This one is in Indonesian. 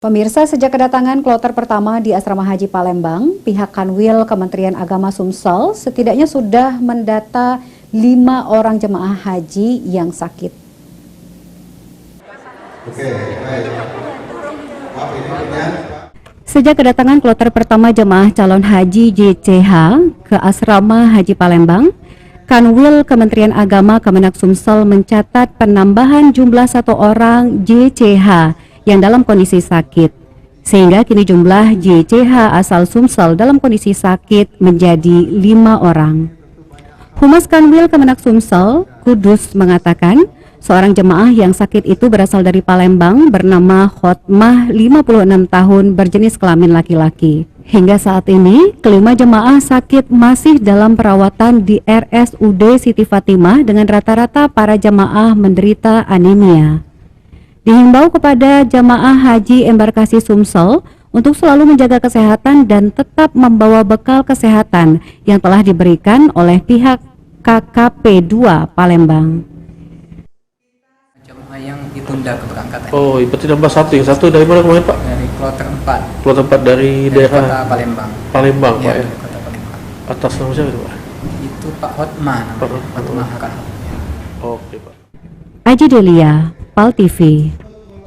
Pemirsa, sejak kedatangan kloter pertama di Asrama Haji Palembang, pihak Kanwil Kementerian Agama Sumsel setidaknya sudah mendata 5 orang jemaah haji yang sakit. Sejak kedatangan kloter pertama jemaah calon haji JCH ke Asrama Haji Palembang, Kanwil Kementerian Agama Kemenak Sumsel mencatat penambahan jumlah 1 orang JCH yang dalam kondisi sakit, sehingga kini jumlah JCH asal Sumsel dalam kondisi sakit menjadi 5 orang. Humas Kanwil Kemenak Sumsel, Kudus, mengatakan seorang jemaah yang sakit itu berasal dari Palembang bernama Khotmah, 56 tahun, berjenis kelamin laki-laki. Hingga saat ini, kelima jemaah sakit masih dalam perawatan di RSUD Siti Fatimah dengan rata-rata para jemaah menderita anemia. Dihimbau kepada jamaah haji embarkasi Sumsel untuk selalu menjaga kesehatan dan tetap membawa bekal kesehatan yang telah diberikan oleh pihak KKP 2 Palembang. Jemaah yang ditunda keberangkatan. Oh, berarti nambah satu. Yang satu dari mana kemarin, Pak? Dari kloter 4. Kloter 4 dari daerah kota Palembang. Palembang, Ya, Pak ya. dari kota Palembang. Atas nama siapa itu, Pak? Itu Pak Hotmah namanya. Pak Hotmah. Hotmah Harahap. Oke, Pak. Aji Delia, PAL TV.